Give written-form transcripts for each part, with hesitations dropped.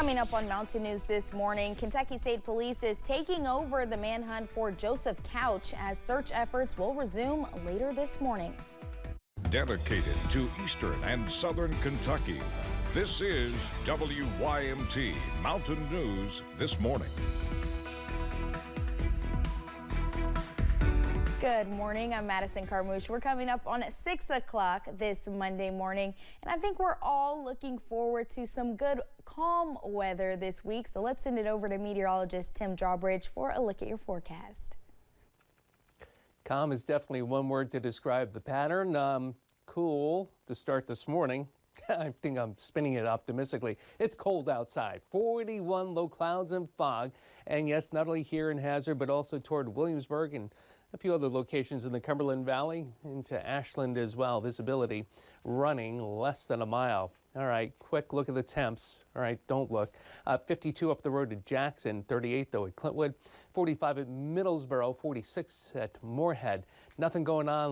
Coming up on Mountain News this morning, Kentucky State Police is taking over the manhunt for Joseph Couch as search efforts will resume later this morning. Dedicated to Eastern and Southern Kentucky, this is WYMT Mountain News this morning. Good morning, I'm Madison Carmouche. We're coming up on 6 o'clock this Monday morning, and I think we're all looking forward to some good calm weather this week. So let's send it over to meteorologist Tim Drawbridge for a look at your forecast. Calm is definitely one word to describe the pattern. Cool to start this morning. I think I'm spinning it optimistically. It's cold outside, 41 low clouds and fog. And yes, not only here in Hazard, but also toward Williamsburg and a few other locations in the Cumberland Valley into Ashland as well. Visibility running less than a mile. All right, quick look at the temps. All right, don't look. 52 up the road to Jackson, 38 though at Clintwood, 45 at Middlesboro, 46 at Moorhead. Nothing going on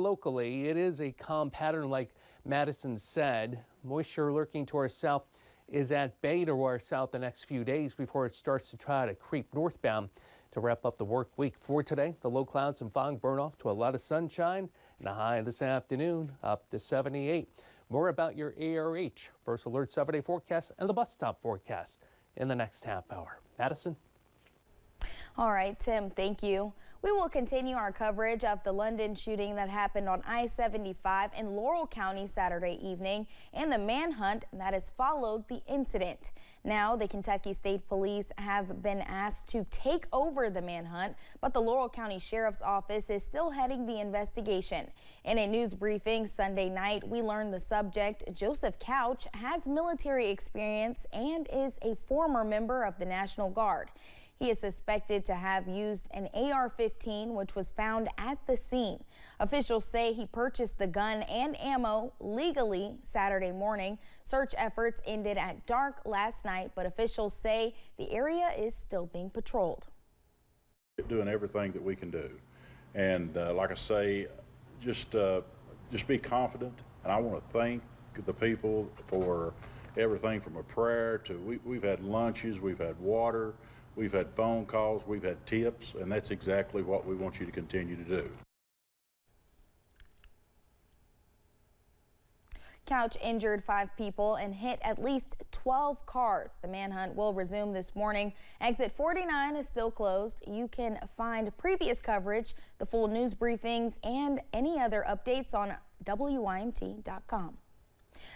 locally. It is a calm pattern like Madison said. Moisture lurking to our south is at bay to our south the next few days before it starts to try to creep northbound. To wrap up the work week for today, the low clouds and fog burn off to a lot of sunshine and a high this afternoon up to 78. More about your ARH First Alert 7-day forecast and the bus stop forecast in the next half hour. Madison? All right, Tim, thank you. We will continue our coverage of the London shooting that happened on I-75 in Laurel County Saturday evening and the manhunt that has followed the incident. Now, the Kentucky State Police have been asked to take over the manhunt, but the Laurel County Sheriff's Office is still heading the investigation. In a news briefing Sunday night, we learned the subject, Joseph Couch, has military experience and is a former member of the National Guard. He is suspected to have used an AR-15, which was found at the scene. Officials say he purchased the gun and ammo legally Saturday morning. Search efforts ended at dark last night, but officials say the area is still being patrolled. Doing everything that we can do. And like I say, just be confident. And I want to thank the people for everything from a prayer to we've had lunches, we've had water, we've had phone calls, we've had tips, and that's exactly what we want you to continue to do. Couch injured 5 people and hit at least 12 cars. The manhunt will resume this morning. Exit 49 is still closed. You can find previous coverage, the full news briefings, and any other updates on WYMT.com.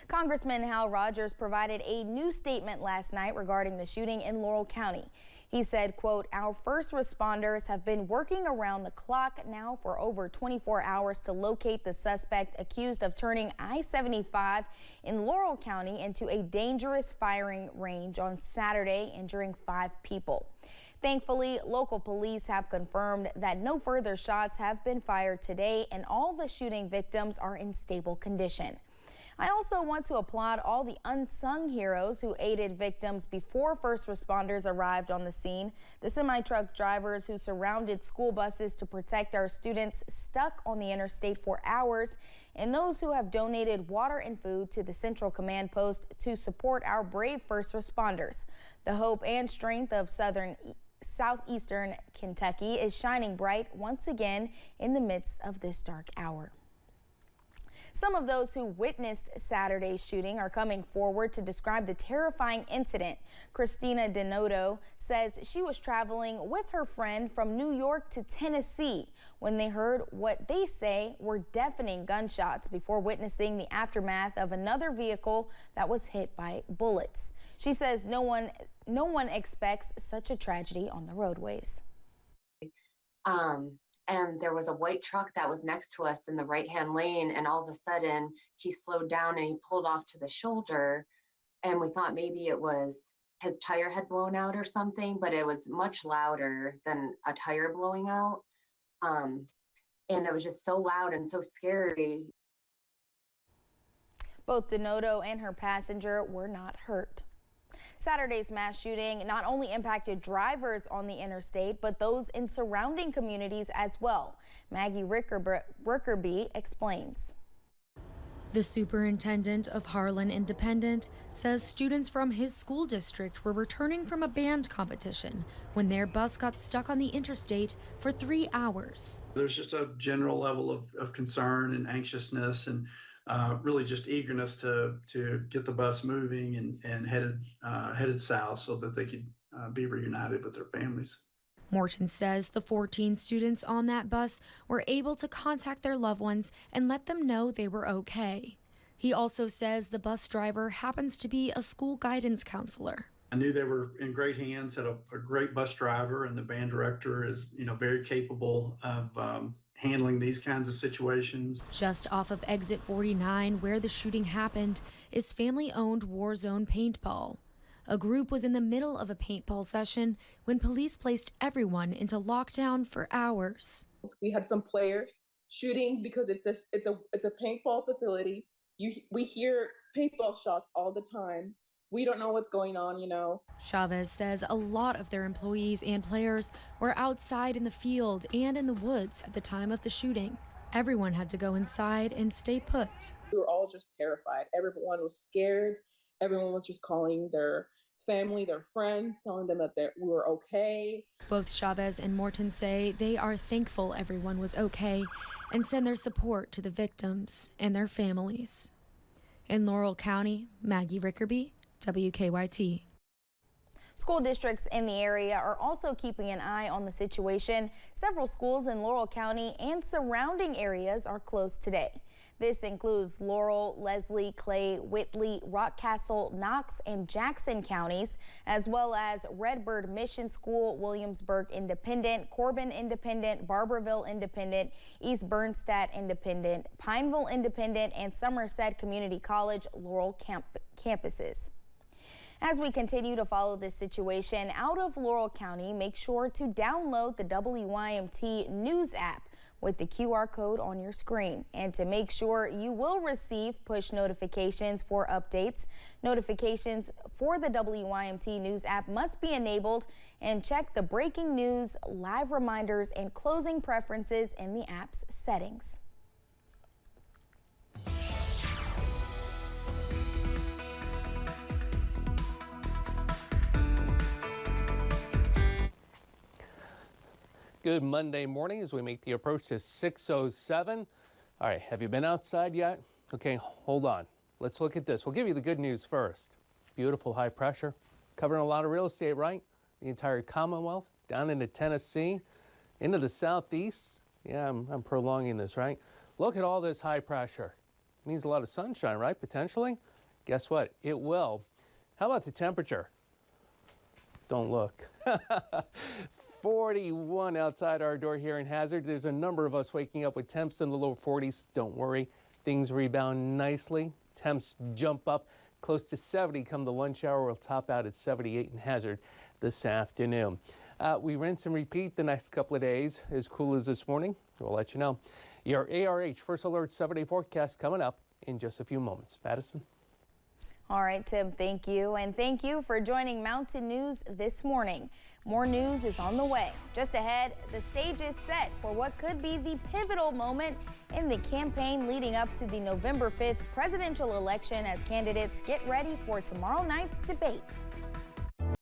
Congressman Hal Rogers provided a new statement last night regarding the shooting in Laurel County. He said, quote, "Our first responders have been working around the clock now for over 24 hours to locate the suspect accused of turning I-75 in Laurel County into a dangerous firing range on Saturday, injuring 5 people. Thankfully, local police have confirmed that no further shots have been fired today and all the shooting victims are in stable condition. I also want to applaud all the unsung heroes who aided victims before first responders arrived on the scene. The semi-truck drivers who surrounded school buses to protect our students stuck on the interstate for hours, and those who have donated water and food to the Central Command Post to support our brave first responders. The hope and strength of southeastern Kentucky is shining bright once again in the midst of this dark hour." Some of those who witnessed Saturday's shooting are coming forward to describe the terrifying incident. Christina Denoto says she was traveling with her friend from New York to Tennessee when they heard what they say were deafening gunshots before witnessing the aftermath of another vehicle that was hit by bullets. She says no one expects such a tragedy on the roadways. And there was a white truck that was next to us in the right-hand lane, and all of a sudden he slowed down and he pulled off to the shoulder, and we thought maybe it was his tire had blown out or something, but it was much louder than a tire blowing out. And it was just so loud and so scary. Both Denoto and her passenger were not hurt. Saturday's mass shooting not only impacted drivers on the interstate, but those in surrounding communities as well. Maggie Rickerby explains. The superintendent of Harlan Independent says students from his school district were returning from a band competition when their bus got stuck on the interstate for 3 hours. There's just a general level of concern and anxiousness and really just eagerness to get the bus moving and headed south so that they could be reunited with their families. Morton says the 14 students on that bus were able to contact their loved ones and let them know they were okay. He also says the bus driver happens to be a school guidance counselor. I knew they were in great hands, had a great bus driver, and the band director is, very capable of handling these kinds of situations. Just off of exit 49, where the shooting happened, is family-owned Warzone Paintball. A group was in the middle of a paintball session when police placed everyone into lockdown for hours. We had some players shooting because it's a paintball facility. We hear paintball shots all the time. We don't know what's going on, Chavez says a lot of their employees and players were outside in the field and in the woods at the time of the shooting. Everyone had to go inside and stay put. We were all just terrified. Everyone was scared. Everyone was just calling their family, their friends, telling them that we were okay. Both Chavez and Morton say they are thankful everyone was okay and send their support to the victims and their families. In Laurel County, Maggie Rickerby, WKYT. School districts in the area are also keeping an eye on the situation. Several schools in Laurel County and surrounding areas are closed today. This includes Laurel, Leslie, Clay, Whitley, Rockcastle, Knox, and Jackson counties, as well as Redbird Mission School, Williamsburg Independent, Corbin Independent, Barberville Independent, East Bernstadt Independent, Pineville Independent, and Somerset Community College Laurel campuses. As we continue to follow this situation out of Laurel County, make sure to download the WYMT News app with the QR code on your screen. And to make sure you will receive push notifications for updates, notifications for the WYMT News app must be enabled, and check the breaking news, live reminders, and closing preferences in the app's settings. Good Monday morning as we make the approach to 6:07. All right, have you been outside yet? Okay, hold on. Let's look at this. We'll give you the good news first. Beautiful high pressure, covering a lot of real estate, right? The entire Commonwealth, down into Tennessee, into the southeast. Yeah, I'm prolonging this, right? Look at all this high pressure. It means a lot of sunshine, right? Potentially. Guess what? It will. How about the temperature? Don't look. 41 outside our door here in Hazard. There's a number of us waking up with temps in the low 40s. Don't worry, things rebound nicely. Temps jump up close to 70 come the lunch hour. We'll top out at 78 in Hazard this afternoon. We rinse and repeat the next couple of days. As cool as this morning, we'll let you know. Your ARH First Alert 7-day forecast coming up in just a few moments. Madison. All right, Tim, thank you. And thank you for joining Mountain News this morning. More news is on the way. Just ahead, the stage is set for what could be the pivotal moment in the campaign leading up to the November 5th presidential election as candidates get ready for tomorrow night's debate.